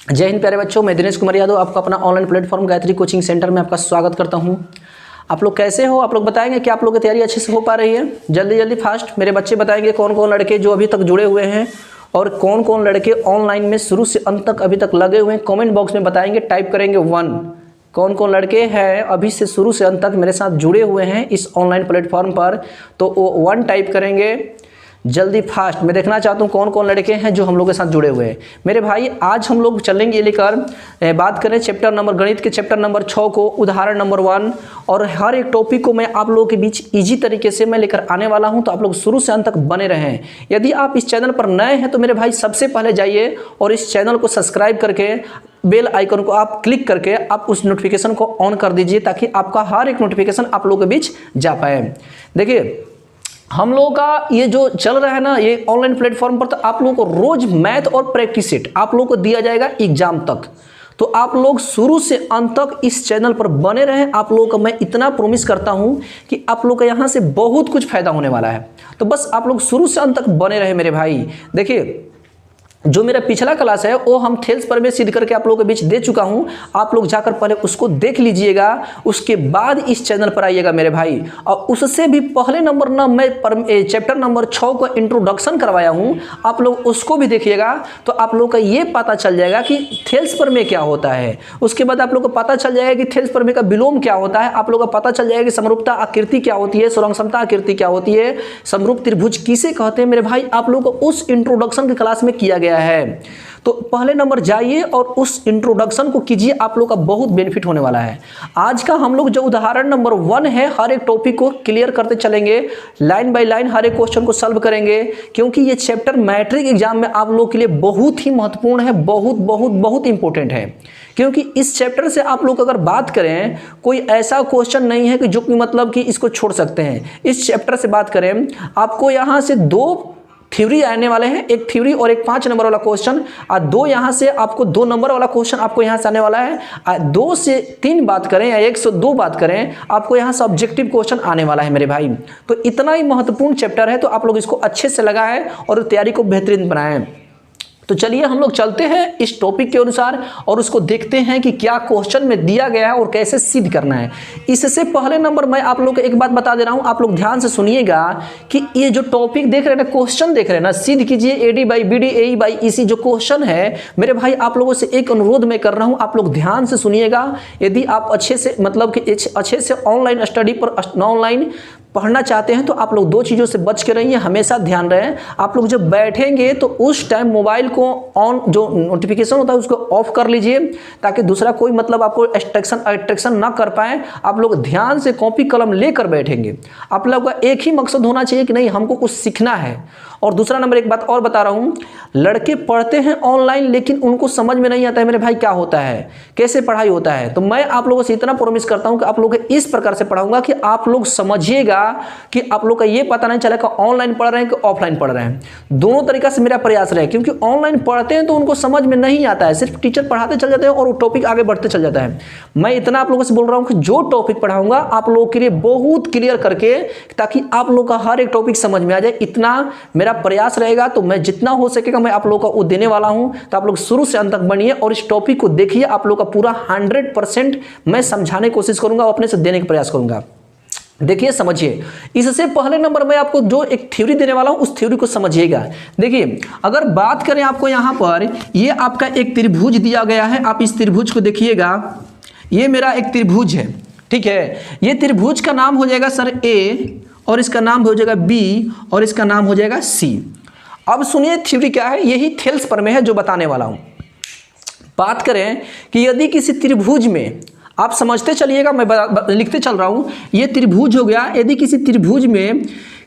जय हिंद प्यारे बच्चों, मैं दिनेश कुमार यादव आपका अपना online platform Gayatri coaching centre में आपका स्वागत करता हूं। आप लोग कैसे हो? आप लोग बताएंगे कि आप लोग की तैयारी अच्छे से हो पा रही है? जल्दी जल्दी फास्ट मेरे बच्चे बताएंगे कौन कौन लड़के जो अभी तक जुड़े हुए हैं और कौन कौन लड़के ऑनलाइन में शुरू से अंत तक अभी तक लगे हुए हैं। कॉमेंट बॉक्स में बताएंगे, टाइप करेंगे 1। कौन कौन लड़के हैं अभी से शुरू से अंत तक मेरे साथ जुड़े हुए हैं इस ऑनलाइन प्लेटफॉर्म पर, तो वो 1 टाइप करेंगे। जल्दी फास्ट मैं देखना चाहता हूँ कौन कौन लड़के हैं जो हम लोग के साथ जुड़े हुए हैं। मेरे भाई आज हम लोग चलेंगे लेकर बात करें चैप्टर नंबर गणित के चैप्टर नंबर 6 को, उदाहरण नंबर 1। और हर एक टॉपिक को मैं आप लोगों के बीच इजी तरीके से मैं लेकर आने वाला हूं, तो आप लोग शुरू से अंत तक बने रहें। यदि आप इस चैनल पर नए हैं तो मेरे भाई सबसे पहले जाइए और इस चैनल को सब्सक्राइब करके बेल आइकन को आप क्लिक करके आप उस नोटिफिकेशन को ऑन कर दीजिए, ताकि आपका हर एक नोटिफिकेशन आप लोगों के बीच जा पाए। देखिए हम लोगों का ये जो चल रहा है ना, ये ऑनलाइन प्लेटफॉर्म पर, तो आप लोगों को रोज मैथ और प्रैक्टिस सेट आप लोगों को दिया जाएगा एग्जाम तक। तो आप लोग शुरू से अंत तक इस चैनल पर बने रहें। आप लोगों को मैं इतना प्रॉमिस करता हूं कि आप लोग का यहां से बहुत कुछ फायदा होने वाला है। तो बस आप लोग शुरू से अंत तक बने रहे मेरे भाई। देखिए जो मेरा पिछला क्लास है वो हम थेल्स प्रमेय सिद्ध करके आप लोगों के बीच दे चुका हूं। आप लोग जाकर पहले उसको देख लीजिएगा, उसके बाद इस चैनल पर आइएगा मेरे भाई। और उससे भी पहले नंबर ना मैं चैप्टर नंबर 6 का इंट्रोडक्शन करवाया हूं, आप लोग उसको भी देखिएगा। तो आप लोग का ये पता चल जाएगा कि थेल्स प्रमेय क्या होता है। उसके बाद आप लोग को पता चल जाएगा कि थेल्स प्रमेय का विलोम क्या होता है। आप लोग को पता चल जाएगा कि समरूपता आकृति क्या होती है, सुरंग समता आकृति क्या होती है, समरूप त्रिभुज किसे कहते हैं। मेरे भाई आप लोग को उस इंट्रोडक्शन की क्लास में किया गया है। तो पहले नंबर जाइए और उस इंट्रोडक्शन को कीजिए, आप लोग का बहुत बेनिफिट होने वाला है। आज का हम लोग जो उदाहरण नंबर 1 है, हर एक टॉपिक को क्लियर करते चलेंगे, लाइन बाय लाइन हर एक क्वेश्चन को सॉल्व करेंगे, क्योंकि ये चैप्टर मैट्रिक एग्जाम में आप लोग के लिए बहुत ही महत्वपूर्ण है, बहुत बहुत बहुत इंपॉर्टेंट है। क्योंकि इस चैप्टर से आप लोग अगर बात करें, कोई ऐसा क्वेश्चन नहीं है कि जो कि मतलब कि इसको छोड़ सकते हैं। इस चैप्टर से बात करें, आपको यहां से 2 थ्योरी आने वाले हैं, एक थ्योरी और एक 5 नंबर वाला क्वेश्चन, और 2 यहां से आपको 2 नंबर वाला क्वेश्चन आपको यहां से आने वाला है। 2 से 3 बात करें या 1 से 2 बात करें, आपको यहां से ऑब्जेक्टिव क्वेश्चन आने वाला है मेरे भाई। तो इतना ही महत्वपूर्ण चैप्टर है, तो आप लोग इसको अच्छे से लगाएं और तैयारी को बेहतरीन बनाएं। तो चलिए हम लोग चलते हैं इस टॉपिक के अनुसार और उसको देखते हैं कि क्या क्वेश्चन में दिया गया है और कैसे सिद्ध करना है। इससे पहले नंबर मैं आप लोग को एक बात बता दे रहा हूं, आप लोग ध्यान से सुनिएगा कि ये जो टॉपिक देख रहे हैं ना, क्वेश्चन देख रहे हैं ना, सिद्ध कीजिए AD by BD AE by EC जो क्वेश्चन है मेरे भाई, आप लोगों से एक अनुरोध मैं कर रहा हूं, आप लोग ध्यान से सुनिएगा। यदि आप अच्छे से मतलब कि अच्छे से ऑनलाइन स्टडी पर ऑनलाइन पढ़ना चाहते हैं तो आप लोग 2 चीज़ों से बच के रहिए, हमेशा ध्यान रहे। आप लोग जब बैठेंगे तो उस टाइम मोबाइल को ऑन, जो नोटिफिकेशन होता है उसको ऑफ कर लीजिए, ताकि दूसरा कोई मतलब आपको अट्रैक्शन ना कर पाए। आप लोग ध्यान से कॉपी कलम लेकर बैठेंगे। आप लोग का एक ही मकसद होना चाहिए कि नहीं, हमको कुछ सीखना है। और दूसरा नंबर एक बात और बता रहा हूं, लड़के पढ़ते हैं ऑनलाइन लेकिन उनको समझ में नहीं आता है मेरे भाई क्या होता है, कैसे पढ़ाई होता है। तो मैं आप लोगों से इतना प्रॉमिस करता हूं कि आप लोग इस प्रकार से पढ़ाऊंगा कि आप लोग समझिएगा कि आप लोग का ये पता नहीं चलेगा ऑनलाइन पढ़ रहे हैं कि ऑफलाइन पढ़ रहे हैं। दोनों तरीका से मेरा प्रयास रहे, क्योंकि ऑनलाइन पढ़ते हैं तो उनको समझ में नहीं आता है, सिर्फ टीचर पढ़ाते चल जाते हैं और वो टॉपिक आगे बढ़ते चल जाता है। मैं इतना आप लोगों से बोल रहा हूं कि जो टॉपिक पढ़ाऊंगा आप लोगों के लिए बहुत क्लियर करके, ताकि आप लोग का हर एक टॉपिक समझ में आ जाए, इतना मेरा प्रयास रहेगा। तो मैं जितना हो सकेगा मैं आप लोगों का वो देने वाला हूं। तो आप लोग शुरू से अंत तक बनिए और इस टॉपिक को देखिए। आप लोग का पूरा 100% मैं समझाने की कोशिश करूंगा, अपने से देने का प्रयास करूंगा। देखिए समझिए, इससे पहले नंबर मैं आपको जो एक थ्योरी देने वाला हूं उस थ्योरी को समझिएगा। देखिए अगर बात करें, आपको यहां पर ये आपका एक त्रिभुज दिया गया है, आप इस त्रिभुज को देखिएगा। ये मेरा एक त्रिभुज है, ठीक है। ये त्रिभुज का नाम हो जाएगा सर A, और इसका नाम हो जाएगा B, और इसका नाम हो जाएगा C। अब सुनिए थ्योरी क्या है, यही थेल्स प्रमेय है जो बताने वाला हूं। बात करें कि यदि किसी त्रिभुज में, आप समझते चलिएगा, मैं लिखते चल रहा हूं, ये त्रिभुज हो गया। यदि किसी त्रिभुज में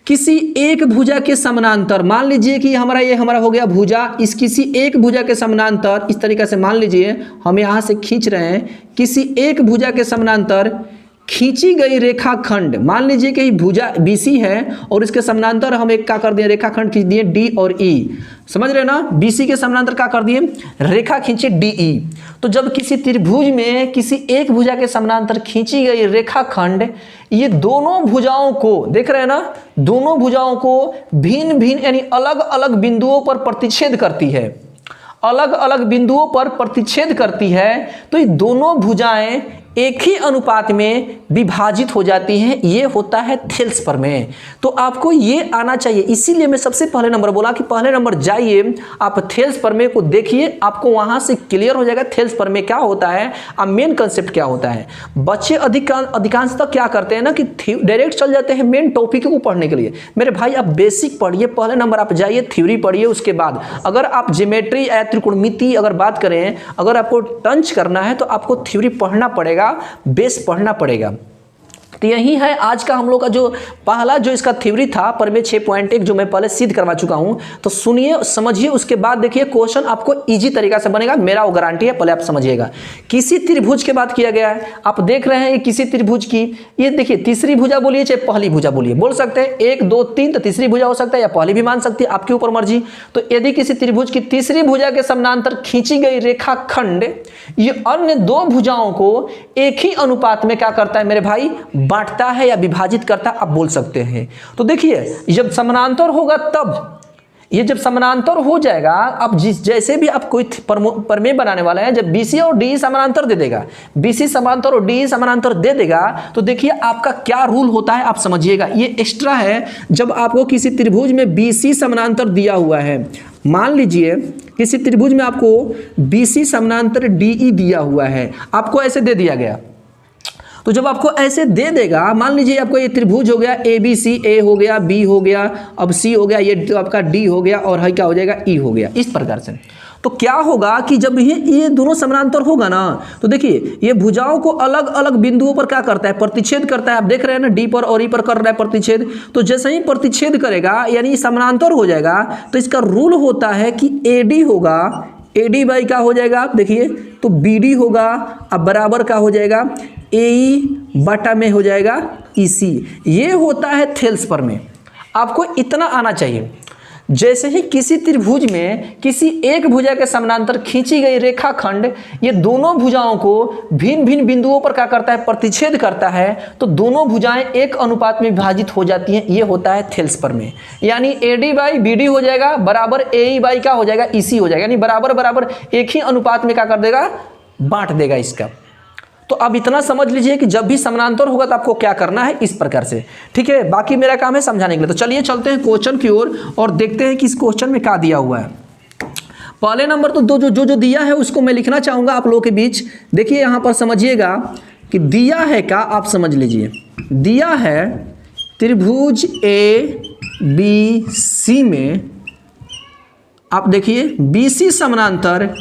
किसी एक भुजा के समानांतर, मान लीजिए कि ये हमारा हो गया भुजा, इस किसी एक भुजा के समानांतर, इस तरीके से मान लीजिए हम यहां से खींच रहे हैं, किसी एक भुजा के समानांतर खींची गई रेखाखंड, मान लीजिए कि भुजा BC है और इसके समानांतर हम एक क्या कर दिए, रेखाखंड खींच दिए D और E। समझ रहे ना, BC के समानांतर क्या कर दिए, रेखा खींचे DE। तो जब किसी त्रिभुज में किसी एक भुजा के समानांतर खींची गई रेखाखंड, ये दोनों भुजाओं को देख रहे हैं ना, दोनों भुजाओं को भिन्न भिन्न यानी अलग अलग बिंदुओं पर प्रतिच्छेद करती है। अलग अलग बिंदुओं पर प्रतिच्छेद करती है तो ये दोनों भुजाएं एक ही अनुपात में विभाजित हो जाती हैं, ये होता है थेल्स प्रमेय। तो आपको ये आना चाहिए, इसीलिए मैं सबसे पहले नंबर बोला कि पहले नंबर जाइए आप थेल्स प्रमेय को देखिए, आपको वहां से क्लियर हो जाएगा थेल्स प्रमेय क्या होता है और मेन कंसेप्ट क्या होता है। बच्चे अधिकांशतः क्या करते हैं ना कि डायरेक्ट चल जाते हैं मेन टॉपिक को पढ़ने के लिए। मेरे भाई आप बेसिक पढ़िए, पहले नंबर आप जाइए थ्योरी पढ़िए, उसके बाद अगर आप ज्योमेट्री या त्रिकोणमिति अगर बात करें, अगर आपको टंच करना है तो आपको थ्योरी पढ़ना पड़ेगा, बेस पढ़ना पड़ेगा। तो यही है आज का हम लोग का जो पहला जो इसका थ्योरी था प्रमेय 6.1 जो मैं पहले सिद्ध करवा चुका हूं। तो सुनिए समझिए, उसके बाद देखिए क्वेश्चन आपको इजी तरीका से बनेगा, मेरा वो गारंटी है। पहले आप समझिएगा, किसी त्रिभुज के बात किया गया है, आप देख रहे हैं किसी त्रिभुज की, ये देखिए तीसरी भुजा बोलिए चाहे पहली भुजा बोलिए, बोल सकते हैं 1 2 3 तो तीसरी भुजा हो सकता है या पहली भी मान सकती है, आपके ऊपर मर्जी। तो यदि किसी त्रिभुज की तीसरी भुजा के समानांतर खींची गई रेखाखंड ये अन्य दो भुजाओं को एक ही अनुपात में क्या करता है मेरे भाई, बांटता है या विभाजित करता है, आप बोल सकते हैं। तो देखिए जब समानांतर होगा तब, ये जब समानांतर हो जाएगा, अब जैसे भी आप कोई प्रमेय बनाने वाला है, जब BC और DE समानांतर दे देगा, BC समानांतर और DE समानांतर दे देगा, तो देखिए आपका क्या रूल होता है आप समझिएगा। ये एक्स्ट्रा है, जब आपको किसी त्रिभुज में BC समानांतर दिया हुआ है, मान लीजिए किसी त्रिभुज में आपको BC समानांतर DE दिया हुआ है, आपको ऐसे दे दिया गया, तो जब आपको ऐसे दे देगा, मान लीजिए आपको ये त्रिभुज हो गया ABC, A हो गया, B हो गया, अब C हो गया, ये आपका D हो गया और है क्या हो जाएगा E हो गया, इस प्रकार से। तो क्या होगा कि जब ये दोनों समानांतर होगा ना, तो देखिए ये भुजाओं को अलग अलग बिंदुओं पर क्या करता है, प्रतिच्छेद करता है। आप देख रहे हैं ना D पर और E पर कर रहा है प्रतिच्छेद, तो जैसे ही प्रतिच्छेद करेगा यानी समानांतर हो जाएगा, तो इसका रूल होता है कि AD होगा, AD बाई क्या हो जाएगा आप देखिए, तो BD होगा, अब बराबर क्या हो जाएगा, AE बटा में हो जाएगा EC। ये होता है थेल्स प्रमेय, आपको इतना आना चाहिए। जैसे ही किसी त्रिभुज में किसी एक भुजा के समानांतर खींची गई रेखाखंड ये दोनों भुजाओं को भिन्न भिन्न बिंदुओं पर क्या करता है, प्रतिच्छेद करता है, तो दोनों भुजाएं एक अनुपात में विभाजित हो जाती हैं, ये होता है थेल्स प्रमेय। यानी AD बाई BD हो जाएगा बराबर AE बाई क्या हो जाएगा, EC हो जाएगा, यानी बराबर बराबर एक ही अनुपात में क्या कर देगा, बांट देगा इसका। तो अब इतना समझ लीजिए कि जब भी समानांतर होगा तो आपको क्या करना है, इस प्रकार से, ठीक है। बाकी मेरा काम है समझाने के लिए। तो चलिए चलते हैं क्वेश्चन की ओर और देखते हैं कि इस क्वेश्चन में क्या दिया हुआ है। पहले नंबर तो जो दिया है उसको मैं लिखना चाहूंगा आप लोगों के बीच। देखिए यहां पर समझिएगा कि दिया है क्या, आप समझ लीजिए, दिया है त्रिभुज ABC में, आप देखिए BC समानांतर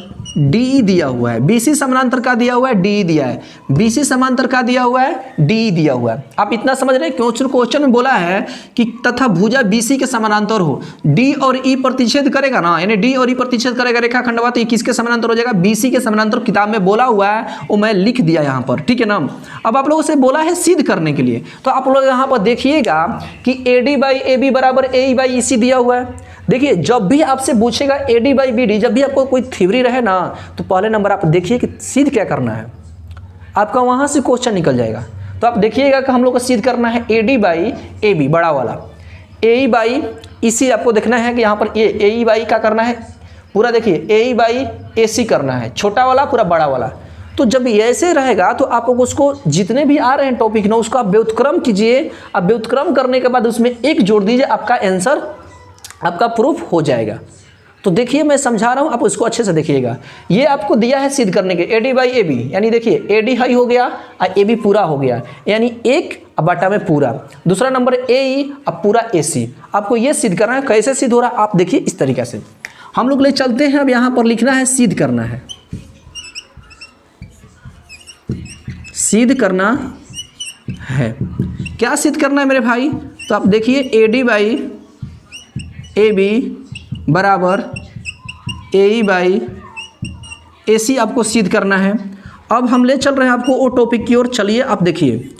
DE दिया हुआ है, BC समानांतर का दिया हुआ है, DE दिया है, BC समानांतर का दिया हुआ है, DE दिया हुआ है। आप इतना समझ रहे हैं, क्वेश्चन में बोला है कि तथा भुजा BC के समानांतर हो, D और E प्रतिच्छेद करेगा ना, यानी D और E प्रतिच्छेद करेगा रेखाखंड, तो ये किसके समानांतर हो जाएगा, BC के समानांतर। किताब में बोला हुआ है वो मैं लिख दिया यहाँ पर, ठीक है ना। अब आप लोगों से बोला है सिद्ध करने के लिए, तो आप लोग यहाँ पर देखिएगा कि AD बाई AB बराबर AE बाई EC दिया हुआ है। देखिए जब भी आपसे पूछेगा AD बाई BD, जब भी आपको कोई थ्योरी रहे ना, तो पहले नंबर आप देखिए कि सिद्ध क्या करना है, आपका वहां से क्वेश्चन निकल जाएगा। तो आप देखिएगा कि हम लोग को सिद्ध करना है AD बाई AB बड़ा वाला, AE बाई EC आपको देखना है कि यहाँ पर AE बाई क्या करना है, पूरा देखिए AE बाई AC करना है, छोटा वाला पूरा बड़ा वाला। तो जब ऐसे रहेगा तो आप लोग उसको जितने भी आ रहे हैं टॉपिक ना, उसको आप व्युत्क्रम कीजिए, अब व्युत्क्रम करने के बाद उसमें एक जोड़ दीजिए, आपका आंसर आपका प्रूफ हो जाएगा। तो देखिए मैं समझा रहा हूं, आप उसको अच्छे से देखिएगा। ये आपको दिया है सिद्ध करने के AD बाई AB, यानी देखिए AD हाई हो गया और AB पूरा हो गया, यानी 1 बटा में पूरा। दूसरा नंबर AE अब पूरा AC, आपको ये सिद्ध करना है। कैसे सिद्ध हो रहा है आप देखिए इस तरीके से। हम लोग ले चलते हैं, अब यहाँ पर लिखना है सिद्ध करना है, सिद्ध करना है। क्या सिद्ध करना है मेरे भाई, तो आप देखिए AD बाई AB बराबर AE बाई AC आपको सिद्ध करना है। अब हम ले चल रहे हैं आपको वो टॉपिक की ओर, चलिए आप देखिए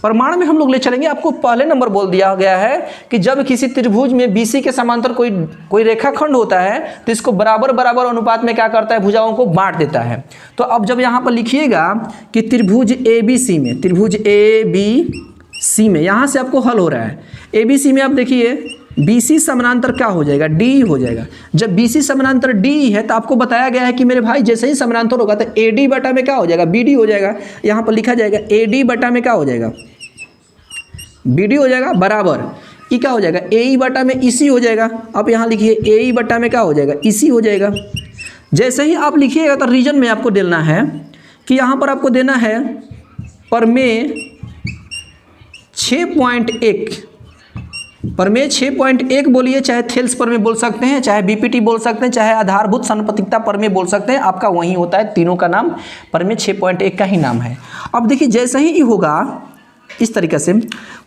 प्रमाण में हम लोग ले चलेंगे। आपको पहले नंबर बोल दिया गया है कि जब किसी त्रिभुज में BC के समांतर कोई रेखाखंड होता है तो इसको बराबर बराबर अनुपात में क्या करता है, भुजाओं को बांट देता है। तो अब जब यहाँ पर लिखिएगा कि त्रिभुज ABC में, त्रिभुज ABC में, यहाँ से आपको हल हो रहा है। ABC में आप देखिए BC समानांतर क्या हो जाएगा, DE हो जाएगा। जब BC समानांतर DE है तो आपको बताया गया है कि मेरे भाई जैसे ही समानांतर होगा तो AD बटा में क्या हो जाएगा, BD हो जाएगा। यहाँ पर लिखा जाएगा AD बटा में क्या हो जाएगा, BD हो जाएगा, बराबर ये क्या हो जाएगा, AE बटा में EC हो जाएगा। अब यहाँ लिखिए AE बटा में क्या हो जाएगा, EC हो जाएगा। जैसे ही आप लिखिएगा तो रीजन में आपको देना है कि यहाँ पर आपको देना है परमेय 6.1, परमेय 6.1 बोलिए, चाहे थेल्स परमेय बोल सकते हैं, चाहे BPT बोल सकते हैं, चाहे आधारभूत संपतिकता परमेय बोल सकते हैं, आपका वही होता है, तीनों का नाम परमेय 6.1 का ही नाम है। अब देखिए जैसे ही ये होगा इस तरीके से,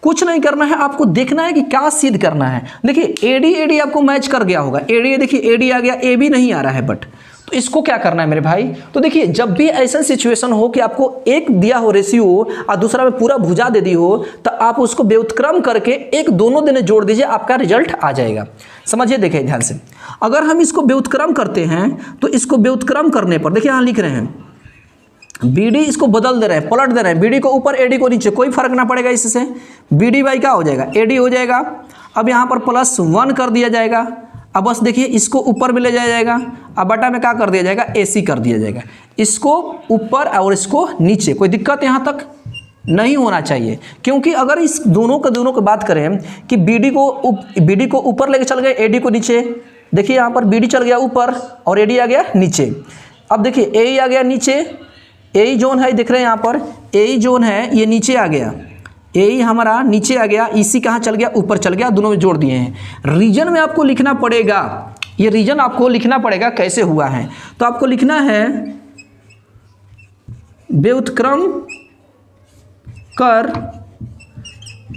कुछ नहीं करना है, आपको देखना है कि क्या सिद्ध करना है। देखिए AD आपको मैच कर गया होगा, AD देखिए AD आ गया, AB नहीं आ रहा है बट, तो इसको क्या करना है मेरे भाई। तो देखिए जब भी ऐसा सिचुएशन हो कि आपको एक दिया हो रेशियो और दूसरा में पूरा भुजा दे दी हो, तो आप उसको व्युत्क्रम करके एक दोनों देने जोड़ दीजिए, आपका रिजल्ट आ जाएगा। समझिए, देखिए ध्यान से, अगर हम इसको व्युत्क्रम करते हैं तो इसको व्युत्क्रम करने पर देखिए यहाँ लिख रहे हैं BD, इसको बदल दे रहे हैं, पलट दे रहे हैं, BD को ऊपर AD को नीचे, कोई फर्क ना पड़ेगा इससे, BD बाई क्या हो जाएगा, AD हो जाएगा। अब यहाँ पर +1 कर दिया जाएगा। अब बस देखिए इसको ऊपर में ले जाया जाएगा, अब बटा में क्या कर दिया जाएगा, AC कर दिया जाएगा। इसको ऊपर और इसको नीचे, कोई दिक्कत यहाँ तक नहीं होना चाहिए, क्योंकि अगर इस दोनों की बात करें कि BD को ऊपर लेके चल गए, AD को नीचे, देखिए यहाँ पर BD चल गया ऊपर और AD आ गया नीचे। अब देखिए AE आ गया नीचे, AE जोन है, देख रहे हैं यहाँ पर AE जोन है, ये नीचे आ गया, AE हमारा नीचे आ गया, EC कहाँ चल गया, ऊपर चल गया, दोनों में जोड़ दिए हैं। रीजन में आपको लिखना पड़ेगा, ये रीजन आपको लिखना पड़ेगा कैसे हुआ है। तो आपको लिखना है व्युत्क्रम कर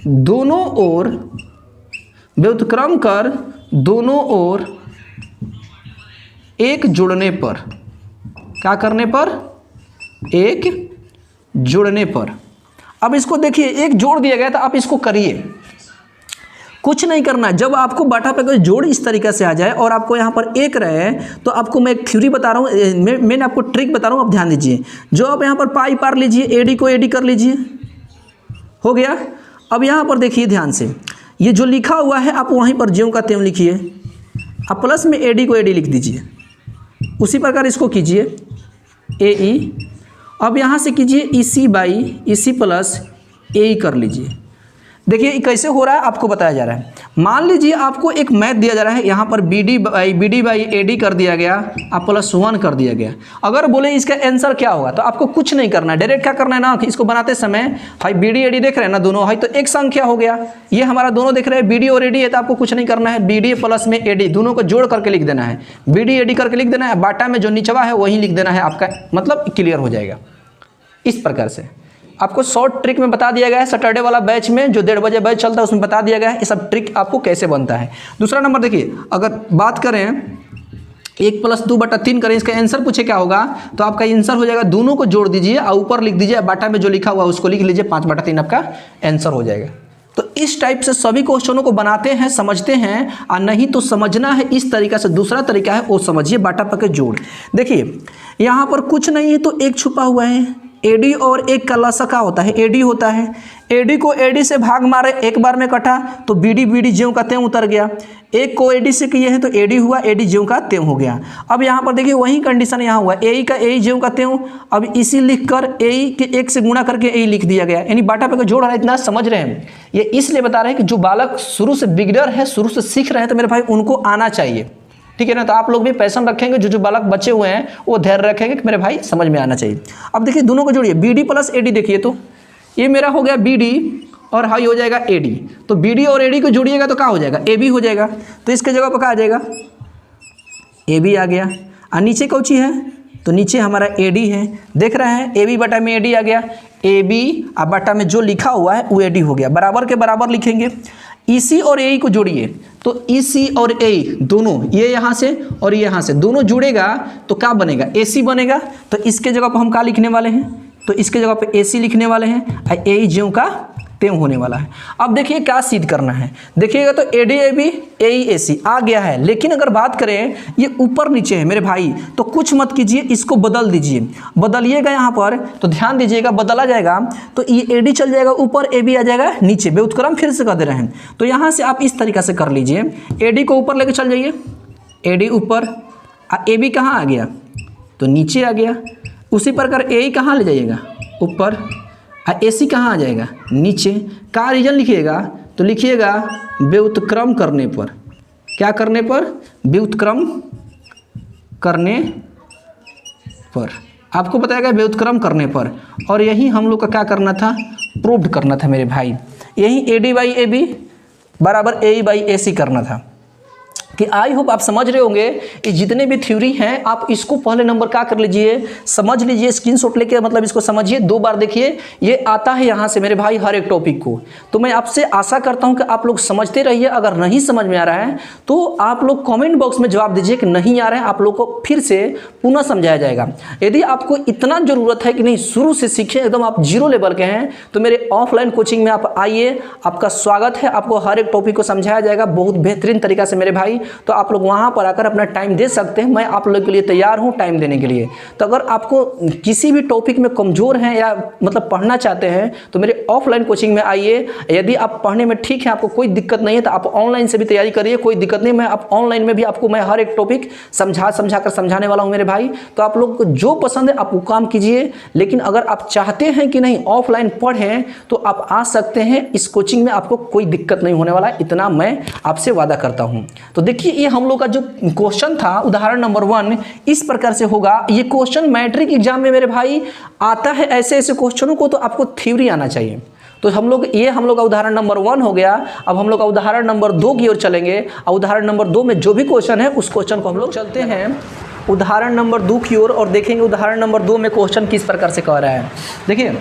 दोनों ओर, व्युत्क्रम कर दोनों ओर एक जुड़ने पर, क्या करने पर, एक जुड़ने पर। अब इसको देखिए एक जोड़ दिया गया था, आप इसको करिए, कुछ नहीं करना। जब आपको बाटा पे कोई जोड़ इस तरीके से आ जाए और आपको यहाँ पर एक रहे, तो आपको मैं एक थ्योरी बता रहा हूँ, मैं आपको ट्रिक बता रहा हूँ, आप ध्यान दीजिए। जो आप यहाँ पर पाई पार लीजिए, AD को AD कर लीजिए, हो गया। अब यहाँ पर देखिए ध्यान से, ये जो लिखा हुआ है आप वहीं पर ज्यों का त्यों लिखिए, आप प्लस में AD को AD लिख दीजिए, उसी प्रकार इसको कीजिए AE। अब यहाँ से कीजिए EC by EC plus AE कर लीजिए। देखिए कैसे हो रहा है आपको बताया जा रहा है। मान लीजिए आपको एक मैथ दिया जा रहा है, यहाँ पर BD बाई AD कर दिया गया, आप +1 कर दिया गया। अगर बोले इसका आंसर क्या होगा, तो आपको कुछ नहीं करना है, डायरेक्ट क्या करना है ना कि इसको बनाते समय भाई BD AD देख रहे हैं ना दोनों, भाई तो एक संख्या हो गया, ये हमारा दोनों देख रहे हैं BD और AD है, तो आपको कुछ नहीं करना है, BD प्लस में AD दोनों को जोड़ करके लिख देना है, BD AD करके लिख देना है, बाटा में जो निचवा है वही लिख देना है, आपका मतलब क्लियर हो जाएगा। इस प्रकार से आपको शॉर्ट ट्रिक में बता दिया गया है, सैटरडे वाला बैच में जो 1:30 बजे बैच चलता है उसमें बता दिया गया है ये सब ट्रिक आपको कैसे बनता है। दूसरा नंबर देखिए, अगर बात करें 1 + 2/3 करें, इसका आंसर पूछे क्या होगा, तो आपका आंसर हो जाएगा, दोनों को जोड़ दीजिए और ऊपर लिख दीजिए, बाटा में जो लिखा हुआ है उसको लिख लीजिए, 5/3 आपका आंसर हो जाएगा। तो इस टाइप से सभी क्वेश्चनों को बनाते हैं, समझते हैं, और नहीं तो समझना है इस तरीका से। दूसरा तरीका है वो समझिए, बाटा पके जोड़। देखिए यहाँ पर कुछ नहीं है तो एक छुपा हुआ है, AD और एक का लसा होता है, AD होता है, AD को AD से भाग मारे, एक बार में कटा तो BD ज्यों का त्यों उतर गया, एक को AD से किए हैं तो AD हुआ, AD ज्यों का त्यों हो गया। अब यहाँ पर देखिए वही कंडीशन यहाँ हुआ, AE का AE ज्यों का त्यों, अब इसी लिख कर AE के 1 से गुणा करके AE लिख दिया गया, यानी बाटा पे जोड़ रहा है। इतना समझ रहे हैं, ये इसलिए बता रहे हैं कि जो बालक शुरू से बिगनर है, शुरू से सीख रहे हैं, तो मेरे भाई उनको आना चाहिए, ठीक है ना। तो आप लोग भी पैशन रखेंगे, जो बालक बचे हुए हैं वो धैर्य रखेंगे कि मेरे भाई समझ में आना चाहिए। अब देखिए दोनों को जोड़िए, BD प्लस AD, देखिए तो ये मेरा हो गया BD और हाई हो जाएगा AD, तो BD और AD को जोड़िएगा तो क्या हो जाएगा, AB हो जाएगा। तो इसके जगह पर क्या आ जाएगा, AB आ गया। और नीचे कौन सी है, तो नीचे हमारा AD है, देख रहे हैं AB बटा में AD आ गया, AB और बटा में जो लिखा हुआ है वो AD हो गया, बराबर के बराबर लिखेंगे। EC और AE को जोड़िए, तो EC और AE दोनों, ये यहाँ से और ये यहाँ से दोनों जुड़ेगा तो क्या बनेगा, AC बनेगा। तो इसके जगह पर हम क्या लिखने वाले हैं, तो इसके जगह पे AC लिखने वाले हैं, AE ज्यों का त्यों होने वाला है। अब देखिए क्या सिद्ध करना है, देखिएगा तो AD AB AE AC आ गया है, लेकिन अगर बात करें ये ऊपर नीचे है मेरे भाई, तो कुछ मत कीजिए, इसको बदल दीजिए, बदलिएगा यहाँ पर तो ध्यान दीजिएगा, बदला जाएगा तो ये AD चल जाएगा ऊपर, AB आ जाएगा नीचे, व्युत्क्रम फिर से कर दे रहे हैं। तो यहाँ से आप इस तरीका से कर लीजिए, AD को ऊपर लेके चल जाइए, AD ऊपर, AB कहाँ आ गया तो नीचे आ गया, उसी प्रकार AE कहाँ ले जाइएगा ऊपर, AC कहाँ आ जाएगा नीचे। का रीजन लिखिएगा तो लिखिएगा व्युत्क्रम करने पर, क्या करने पर, व्युत्क्रम करने पर, आपको बताएगा व्युत्क्रम करने पर। और यही हम लोग का क्या करना था, प्रूव्ड करना था मेरे भाई, यही AD बाई AB बराबर AE बाई AC करना था। कि आई होप आप समझ रहे होंगे कि जितने भी थ्योरी हैं आप इसको पहले नंबर क्या कर लीजिए, समझ लीजिए, स्क्रीनशॉट लेके मतलब इसको समझिए, 2 बार देखिए, ये आता है यहाँ से मेरे भाई हर एक टॉपिक को। तो मैं आपसे आशा करता हूँ कि आप लोग समझते रहिए, अगर नहीं समझ में आ रहा है तो आप लोग कमेंट बॉक्स में जवाब दीजिए कि नहीं आ रहा है, आप लोग को फिर से पुनः समझाया जाएगा। यदि आपको इतना ज़रूरत है कि नहीं शुरू से सीखें, एकदम आप 0 लेवल के हैं, तो मेरे ऑफलाइन कोचिंग में आप आइए, आपका स्वागत है, आपको हर एक टॉपिक को समझाया जाएगा बहुत बेहतरीन तरीका से मेरे भाई। तो आप लोग वहां पर आकर अपना टाइम दे सकते हैं, मैं आप लोगों के लिए तैयार हूं टाइम देने के लिए। तो अगर आपको किसी भी टॉपिक में कमजोर हैं या मतलब पढ़ना चाहते हैं तो मेरे ऑफलाइन कोचिंग में आइए। यदि आप पढ़ने में ठीक है, आपको कोई दिक्कत नहीं है, तो आप ऑनलाइन से भी तैयारी करिए, कोई दिक्कत नहीं। मैं आप ऑनलाइन में भी आपको मैं हर एक टॉपिक समझाने वाला हूँ मेरे भाई। तो आप लोग को जो पसंद है आप वो काम कीजिए, लेकिन अगर आप चाहते हैं कि नहीं ऑफलाइन पढ़ें तो आप आ सकते हैं इस कोचिंग में, आपको कोई दिक्कत नहीं होने वाला, इतना मैं आपसे वादा करता हूँ। तो देखिए ये हम लोग का जो क्वेश्चन था उदाहरण नंबर 1 इस प्रकार से होगा। ये क्वेश्चन मैट्रिक एग्जाम में मेरे भाई आता है, ऐसे ऐसे क्वेश्चनों को तो आपको थ्योरी आना चाहिए। तो हम लोग का उदाहरण नंबर 1 हो गया। अब हम लोग का उदाहरण नंबर 2 की ओर चलेंगे, और उदाहरण नंबर 2 में जो भी क्वेश्चन है उस क्वेश्चन को हम लोग चलते हैं उदाहरण नंबर 2 की ओर और देखेंगे उदाहरण नंबर 2 में क्वेश्चन किस प्रकार से कह रहा है। देखिए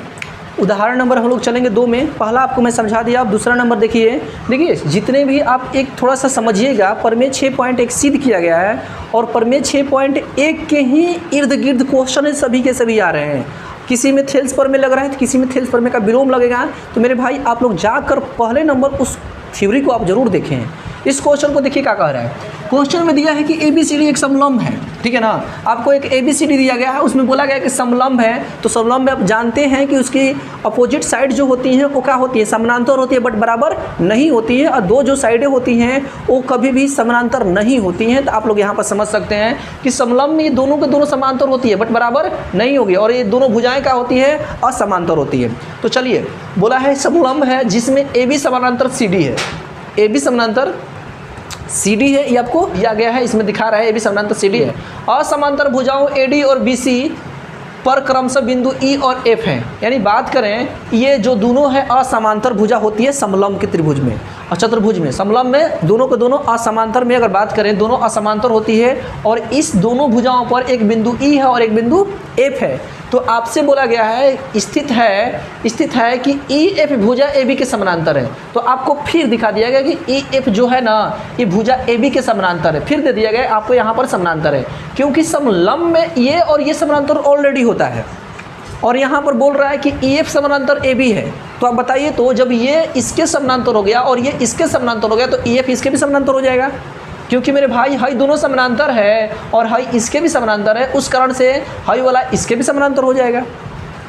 उदाहरण नंबर हम लोग चलेंगे 2 में, पहला आपको मैं समझा दिया। अब दूसरा नंबर देखिए जितने भी आप एक थोड़ा सा समझिएगा, प्रमेय 6.1 सिद्ध किया गया है और प्रमेय 6.1 के ही इर्द गिर्द क्वेश्चन सभी के सभी आ रहे हैं। किसी में थेल्स प्रमेय लग रहा है तो किसी में थेल्स प्रमेय का विलोम लगेगा। तो मेरे भाई आप लोग जाकर पहले नंबर उस थ्योरी को आप जरूर देखें। इस क्वेश्चन को देखिए क्या कह रहा है। क्वेश्चन में दिया है कि ABCD एक समलंब है, ठीक है ना। आपको एक ABCD दिया गया है, उसमें बोला गया है कि समलंब है। तो समलंब में आप जानते हैं कि उसकी अपोजिट साइड जो होती हैं वो क्या होती है, समानांतर होती है, बट बराबर नहीं होती है। और 2 जो साइडें होती हैं वो कभी भी समानांतर नहीं होती हैं। तो आप लोग यहाँ पर समझ सकते हैं कि समलंब में ये दोनों के दोनों समानांतर होती है बट बराबर नहीं होगी, और ये दोनों भुजाएं क्या होती है, असमांतर होती है। तो चलिए बोला है समलंब है जिसमें AB समानांतर CD है, AB समानांतर CD है, ये आपको दिया गया है, इसमें दिखा रहा है AB समानांतर CD है। असमांतर भुजाओं AD और BC पर क्रमशः बिंदु E और F हैं। यानी बात करें ये जो दोनों है असमांतर भुजा होती है समलंब के त्रिभुज में और चतुर्भुज में। समलंब में दोनों के दोनों असमांतर में अगर बात करें दोनों असमांतर होती है, और इस दोनों भुजाओं पर एक बिंदु E है और एक बिंदु F है। तो आपसे बोला गया है स्थित है कि EF भुजा AB के समानांतर है। तो आपको फिर दिखा दिया गया कि EF जो है ना ये भुजा AB के समानांतर है। फिर दे दिया गया आपको यहाँ पर समानांतर है, क्योंकि समलंब में ये और ये समानांतर ऑलरेडी होता है, और यहाँ पर बोल रहा है कि EF समानांतर AB है। तो आप बताइए, तो जब ये इसके समानांतर हो गया और ये इसके समानांतर हो गया तो EF इसके भी समानांतर हो जाएगा, क्योंकि मेरे भाई हाई दोनों समानांतर है और हाई इसके भी समानांतर है, उस कारण से हाई वाला इसके भी समानांतर हो जाएगा।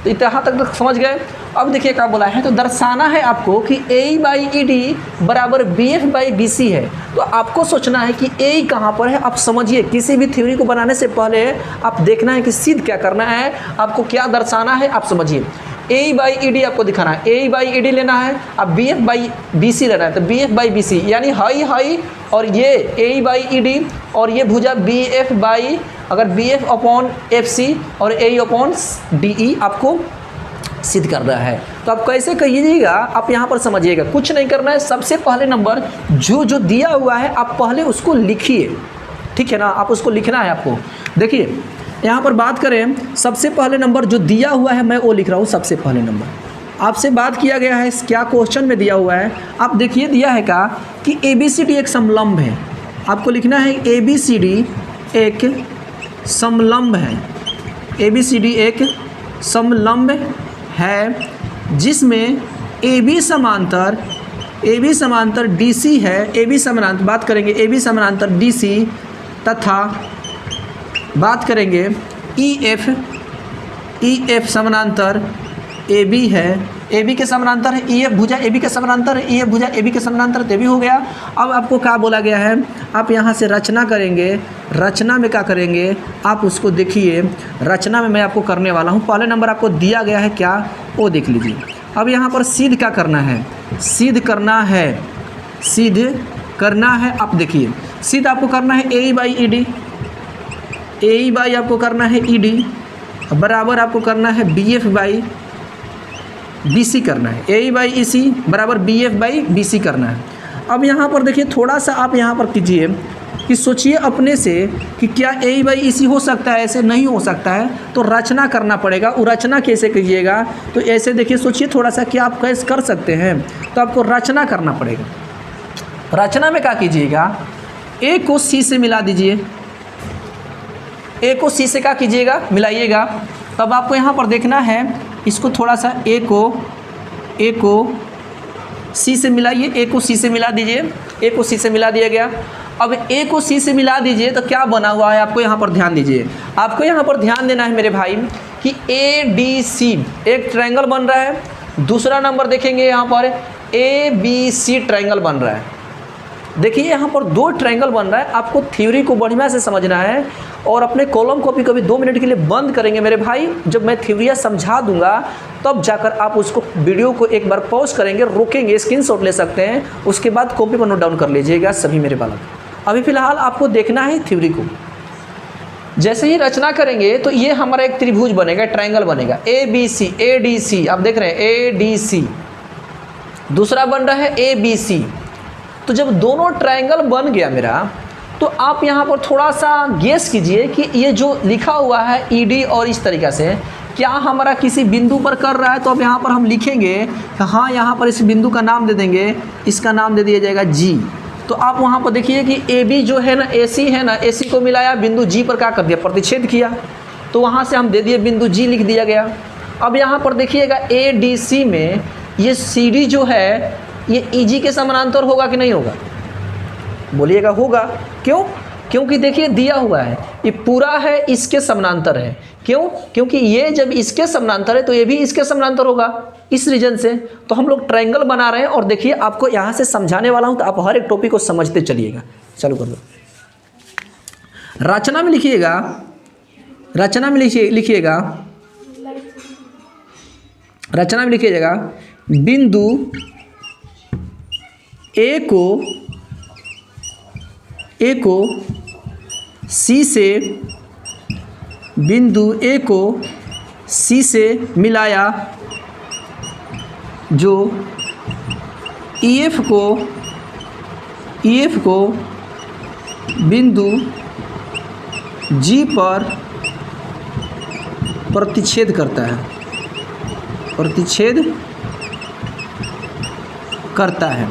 तो यहाँ तक समझ गए। अब देखिए क्या बोला है, तो दर्शाना है आपको कि AE बाई ED बराबर BF बाई BC है। तो आपको सोचना है कि AE कहाँ पर है। आप समझिए, किसी भी थ्योरी को बनाने से पहले आप देखना है कि सिद्ध क्या करना है, आपको क्या दर्शाना है, आप समझिए। AE बाई ED आपको दिखाना है, AE बाई ED लेना है, अब BF बाई BC लेना है। तो BF बाई BC यानी हाई और ये AE बाई ED और ये भुजा BF बाई अगर BF अपॉन FC और AE अपॉन DE आपको सिद्ध कर रहा है। तो आप कैसे कहिएगा, आप यहाँ पर समझिएगा, कुछ नहीं करना है। सबसे पहले नंबर जो दिया हुआ है आप पहले उसको लिखिए, ठीक है ना। आप उसको लिखना है आपको। देखिए यहाँ पर बात करें, सबसे पहले नंबर जो दिया हुआ है मैं वो लिख रहा हूँ। सबसे पहले नंबर आपसे बात किया गया है, क्या क्वेश्चन में दिया हुआ है आप देखिए। दिया है क्या कि ABCD एक समलंब है। आपको लिखना है ABCD एक समलंब है, ABCD एक समलंब है जिसमें ए बी समांतर डी सी है, ए बी समांतर बात करेंगे, ए बी समांतर डी सी तथा बात करेंगे ई एफ समांतर ए बी है, ए बी के समानांतर है, ई एफ भुजा ए बी के समानांतर है, ई एफ भुजा ए बी के समानांतर तो भी हो गया। अब आपको क्या बोला गया है, आप यहाँ से रचना करेंगे, रचना में क्या करेंगे आप उसको देखिए, रचना में मैं आपको करने वाला हूँ। पहले नंबर आपको दिया गया है क्या, वो देख लीजिए। अब यहाँ पर सिद्ध क्या करना है, सिद्ध करना है। आप देखिए सिद्ध आपको करना है A by E D, A by आपको करना है ई डी बराबर आपको करना है B F by B C करना है, ए बाई ई सी बराबर B F by B C करना है। अब यहाँ पर देखिए थोड़ा सा आप यहाँ पर कीजिए कि सोचिए अपने से कि क्या ए बाई ई सी हो सकता है, ऐसे नहीं हो सकता है, तो रचना करना पड़ेगा। वो रचना कैसे कीजिएगा, तो ऐसे देखिए सोचिए थोड़ा सा कि आप कैसे कर सकते हैं, तो आपको रचना करना पड़ेगा। रचना में क्या कीजिएगा, ए को सी से मिला दीजिए, ए को सी से क्या कीजिएगा मिलाइएगा। तब आपको यहाँ पर देखना है, इसको थोड़ा सा ए को सी से मिलाइए, ए को सी से मिला दीजिए, ए को सी से मिला दिया गया। अब ए को सी से मिला दीजिए तो क्या बना हुआ है, आपको यहाँ पर ध्यान दीजिए, आपको यहाँ पर ध्यान देना है मेरे भाई कि ए डी सी एक ट्रायंगल बन रहा है। दूसरा नंबर देखेंगे यहाँ पर ए बी सी ट्रायंगल बन रहा है। देखिए यहाँ पर दो ट्रायंगल बन रहा है, आपको थ्योरी को बढ़िया से समझना है और अपने कॉलम को कभी 2 मिनट के लिए बंद करेंगे मेरे भाई। जब मैं थ्योरिया समझा दूंगा तब जाकर आप उसको वीडियो को एक बार पॉज करेंगे, रोकेंगे, स्क्रीनशॉट ले सकते हैं, उसके बाद कॉपी पर नोट डाउन कर लीजिएगा सभी मेरे बालक। अभी फ़िलहाल आपको देखना है थ्योरी को। जैसे ही रचना करेंगे तो ये हमारा एक त्रिभुज बनेगा, ट्रायंगल बनेगा A B C, A D C, आप देख रहे हैं ए डी सी। दूसरा बन रहा है ए बी सी। तो जब दोनों ट्रायंगल बन गया मेरा, तो आप यहाँ पर थोड़ा सा गेस कीजिए कि ये जो लिखा हुआ है ई डी और इस तरीक़ा से क्या हमारा किसी बिंदु पर कर रहा है। तो अब यहाँ पर हम लिखेंगे हाँ, यहाँ पर इस बिंदु का नाम दे देंगे, इसका नाम दे दिया जाएगा जी। तो आप वहाँ पर देखिए कि ए बी जो है ना, ए सी है ना, ए सी को मिलाया, बिंदु जी पर क्या कर दिया, प्रतिच्छेद किया, तो वहाँ से हम दे दिए बिंदु जी लिख दिया गया। अब यहाँ पर देखिएगा ए डी सी में ये सी डी जो है ये ई जी के समानांतर होगा कि नहीं होगा, बोलिएगा होगा। क्यों, क्योंकि देखिए दिया हुआ है ये पूरा है इसके समानांतर है। क्यों, क्योंकि ये जब इसके समानांतर है तो ये भी इसके समानांतर होगा, इस रीजन से। तो हम लोग ट्रायंगल बना रहे हैं और देखिए आपको यहाँ से समझाने वाला हूँ, तो आप हर एक टॉपिक को समझते चलिएगा। चालू कर दो। रचना में लिखिएगा, रचना में लिखिएगा, रचना में लिखिएगा बिंदु ए को सी से, बिंदु ए को सी से मिलाया, जो ई एफ को बिंदु जी पर प्रतिच्छेद करता है, प्रतिच्छेद करता है।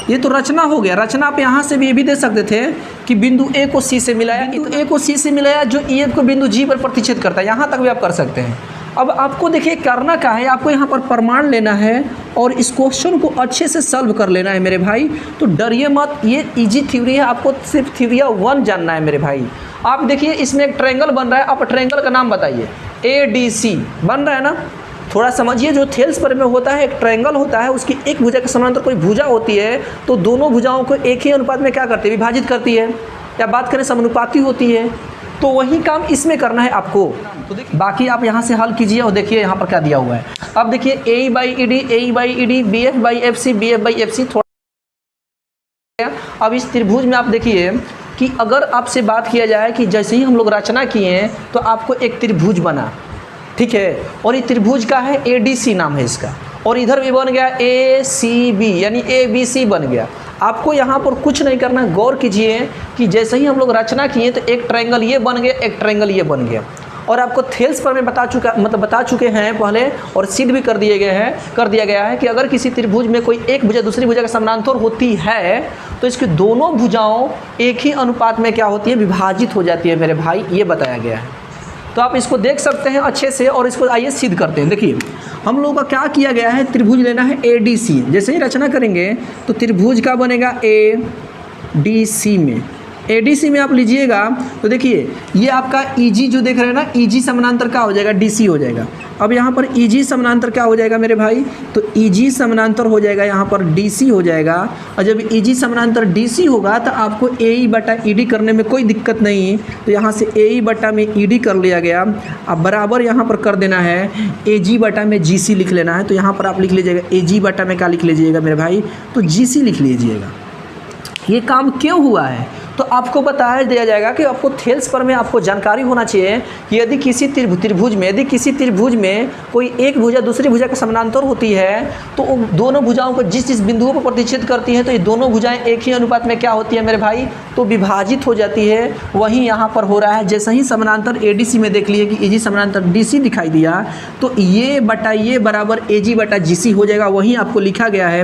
ये तो रचना हो गया। रचना आप यहाँ से भी ये भी दे सकते थे कि बिंदु ए को सी से मिलाया, बिंदु ए को सी से मिलाया जो ई एफ को बिंदु जी पर प्रतिच्छेद करता है, यहाँ तक भी आप कर सकते हैं। अब आपको देखिए करना क्या है, आपको यहाँ पर प्रमाण लेना है और इस क्वेश्चन को अच्छे से सॉल्व कर लेना है मेरे भाई। तो डरिए मत, ये इजी थ्योरी है, आपको सिर्फ थ्योरिया 1 जानना है मेरे भाई। आप देखिए इसमें एक ट्रायंगल बन रहा है, आप ट्रायंगल का नाम बताइए, ए डी सी बन रहा है ना। थोड़ा समझिए, जो थेल्स पर में होता है एक ट्रायंगल होता है, उसकी एक भुजा के समानांतर कोई भुजा होती है, तो दोनों भुजाओं को एक ही अनुपात में क्या करती है, विभाजित करती है, या बात करें समानुपाती होती है। तो वही काम इसमें करना है आपको। तो बाकी आप यहाँ से हल कीजिए और देखिए यहाँ पर क्या दिया हुआ है। अब देखिए A by E D, A by E D, B F by F C, B F by F C. थोड़ा अब इस त्रिभुज में आप देखिए कि अगर आपसे बात किया जाए कि जैसे ही हम लोग रचना किए हैं तो आपको एक त्रिभुज बना, ठीक है, और ये त्रिभुज का है ए डी सी नाम है इसका, और इधर भी बन गया ए सी बी, यानी ए बी सी बन गया। आपको यहाँ पर कुछ नहीं करना, गौर कीजिए कि जैसे ही हम लोग रचना किए तो एक ट्रायंगल ये बन गया, एक ट्रायंगल ये बन गया। और आपको थेल्स पर मैं बता चुके हैं पहले, और सिद्ध भी कर दिया गया है कि अगर किसी त्रिभुज में कोई एक भुजा दूसरी भुजा का समानांतर होती है तो इसकी दोनों भुजाओं एक ही अनुपात में क्या होती है, विभाजित हो जाती है मेरे भाई, ये बताया गया है। तो आप इसको देख सकते हैं अच्छे से, और इसको आइए सिद्ध करते हैं। देखिए हम लोगों का क्या किया गया है, त्रिभुज लेना है ADC। जैसे ही रचना करेंगे तो त्रिभुज का बनेगा ADC में। ADC में आप लीजिएगा तो देखिए ये आपका EG जो देख रहे हैं ना, EG समानांतर क्या हो जाएगा, DC हो जाएगा। अब यहाँ पर EG समानांतर क्या हो जाएगा मेरे भाई, तो EG समानांतर हो जाएगा यहाँ पर DC हो जाएगा। और जब EG समानांतर DC होगा तो आपको AE बटा ED करने में कोई दिक्कत नहीं, तो यहाँ से AE बटा में ED कर लिया गया। अब बराबर यहाँ पर कर देना है AG बटा में GC लिख लेना है। तो यहाँ पर आप लिख लीजिएगा AG बटा में क्या लिख लीजिएगा मेरे भाई, तो GC लिख लीजिएगा। ये काम क्यों हुआ है तो आपको बताया दिया जाएगा कि आपको थेल्स पर में आपको जानकारी होना चाहिए कि यदि किसी त्रिभुज में कोई एक भुजा दूसरी भुजा के समानांतर होती है तो दोनों भुजाओं को जिस बिंदुओं पर प्रतिच्छेद करती है तो ये दोनों भुजाएं एक ही अनुपात में क्या होती है मेरे भाई, तो विभाजित हो जाती है। वहीं यहाँ पर हो रहा है, जैसे ही समानांतर ADC में देख लिए कि AG समानांतर DC दिखाई दिया तो ये बटा ये बराबर AG बटा GC हो जाएगा। वहीं आपको लिखा गया है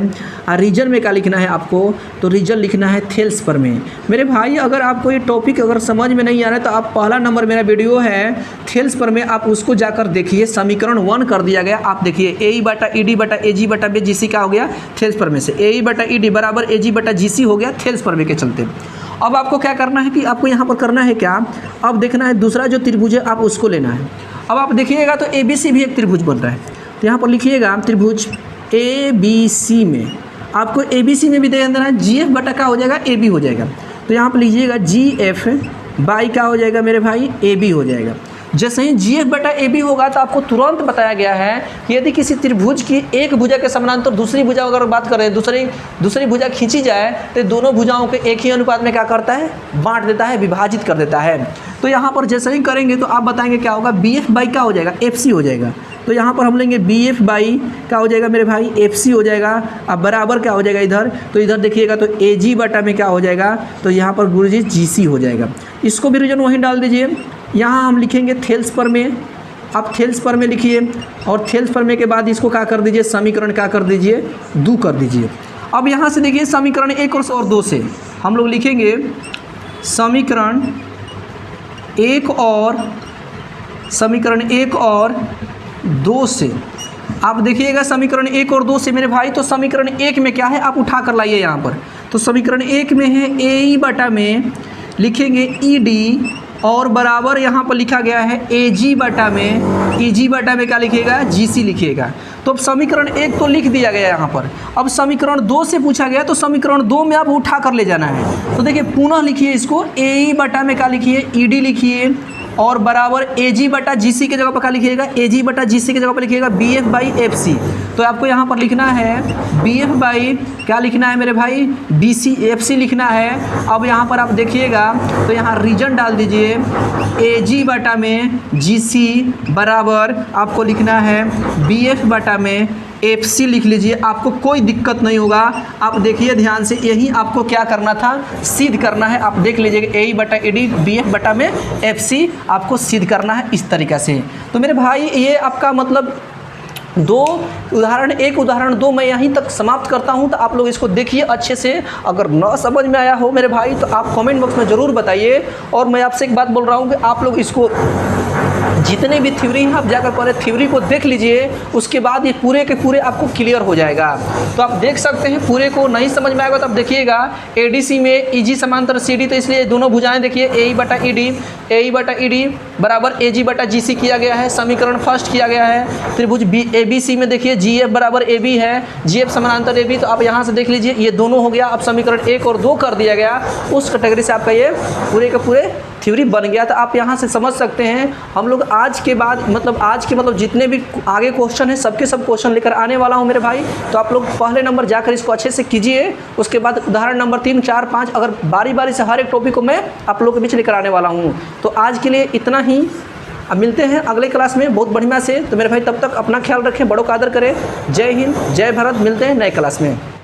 रीजन में क्या लिखना है आपको, तो रीजन लिखना है थेल्स पर में। मेरे भाई अगर आपको ये टॉपिक अगर समझ में नहीं आ रहा है तो आप पहला नंबर मेरा वीडियो है थेल्स पर में, आप उसको जाकर देखिए। समीकरण 1 कर दिया गया, आप देखिए AE बटा ED बटा AG बटा GC क्या हो गया थेल्स पर में से, AE बटा ED बराबर AG बटा GC हो गया थेल्स पर में के चलते। अब आपको क्या करना है कि आपको यहाँ पर करना है क्या, अब देखना है दूसरा जो त्रिभुज है आप उसको लेना है। अब आप देखिएगा तो ABC भी एक त्रिभुज बन रहा है, तो यहाँ पर लिखिएगा त्रिभुज ABC में आपको ABC में भी दे देना है GF बटा क्या हो जाएगा AB हो जाएगा। तो यहाँ पर लीजिएगा GF बाई क्या हो जाएगा मेरे भाई AB हो जाएगा। जैसे ही GF बटा AB होगा तो आपको तुरंत बताया गया है कि यदि किसी त्रिभुज की एक भुजा के समानांतर दूसरी भुजा अगर बात करें दूसरी भुजा खींची जाए तो दोनों भुजाओं के एक ही अनुपात में क्या करता है, बांट देता है, विभाजित कर देता है। तो यहाँ पर जैसे ही करेंगे तो आप बताएंगे क्या होगा, BF बाई क्या हो जाएगा FC हो जाएगा। तो यहाँ पर हम लेंगे BF बाई क्या हो जाएगा मेरे भाई FC हो जाएगा। अब बराबर क्या हो जाएगा इधर, तो इधर देखिएगा तो AG बटा में क्या हो जाएगा, तो यहाँ पर गुरुजी GC हो जाएगा। इसको भी रीजन वहीं डाल दीजिए। यहाँ हम लिखेंगे थेल्स पर में, आप थेल्स पर में लिखिए और थेल्स पर में के बाद इसको क्या कर दीजिए, समीकरण क्या कर दीजिए 2 कर दीजिए। अब यहाँ से देखिए समीकरण 1 और 2 से हम लोग लिखेंगे समीकरण 1 और 2 से। आप देखिएगा समीकरण 1 और 2 से मेरे भाई, तो समीकरण 1 में क्या है आप उठा कर लाइए यहाँ पर। तो समीकरण 1 में है AE बटा में लिखेंगे ED और बराबर यहाँ पर लिखा गया है AG बटा में EG बटा में क्या लिखिएगा GC लिखिएगा। तो अब समीकरण 1 तो लिख दिया गया यहाँ पर। अब समीकरण 2 से पूछा गया तो समीकरण 2 में आप उठा कर ले जाना है। तो देखिए पुनः लिखिए इसको, AE बटा में क्या लिखिए ED लिखिए और बराबर AG बटा GC के जगह पर क्या लिखिएगा, AG बटा GC के जगह पर लिखिएगा BF बाई FC। तो आपको यहाँ पर लिखना है BF बाई क्या लिखना है मेरे भाई FC लिखना है। अब यहाँ पर आप देखिएगा तो यहाँ रीजन डाल दीजिए AG बटा में GC बराबर आपको लिखना है BF बटा में FC लिख लीजिए। आपको कोई दिक्कत नहीं होगा। आप देखिए ध्यान से, यही आपको क्या करना था, सिद्ध करना है। आप देख लीजिएगा AE बटा ED BF बटा में FC आपको सिद्ध करना है इस तरीक़े से। तो मेरे भाई ये आपका मतलब एक उदाहरण दो मैं यहीं तक समाप्त करता हूं। तो आप लोग इसको देखिए अच्छे से। अगर न समझ में आया हो मेरे भाई तो आप कमेंट बॉक्स में ज़रूर बताइए। और मैं आपसे एक बात बोल रहा हूं कि आप लोग इसको जितने भी थ्योरी हैं आप जाकर पहले थ्योरी को देख लीजिए, उसके बाद ये पूरे के पूरे आपको क्लियर हो जाएगा। तो आप देख सकते हैं, पूरे को नहीं समझ में आएगा तो आप देखिएगा ADC में EG समांतर CD, तो इसलिए दोनों भुजाएं देखिए AE बटा ED बराबर AG बटा GC किया गया है, समीकरण फर्स्ट किया गया है। त्रिभुज ABC में देखिए GF बराबर AB है, GF समानांतर AB, तो आप यहाँ से देख लीजिए ये दोनों हो गया। अब समीकरण 1 और 2 कर दिया गया, उस कैटेगरी से आपका ये पूरे के पूरे थ्योरी बन गया। तो आप यहाँ से समझ सकते हैं हम लोग आज के जितने भी आगे क्वेश्चन है सबके सब क्वेश्चन लेकर आने वाला हूँ मेरे भाई। तो आप लोग पहले नंबर जाकर इसको अच्छे से कीजिए, उसके बाद उदाहरण नंबर 3, 4, 5 अगर बारी बारी से हर एक टॉपिक को मैं आप लोगों के बीच लेकर आने वाला हूँ। तो आज के लिए इतना ही, अब मिलते हैं अगले क्लास में बहुत बढ़िया से। तो मेरे भाई तब तक अपना ख्याल रखें, बड़ों का आदर करें। जय हिंद, जय भारत। मिलते हैं नए क्लास में।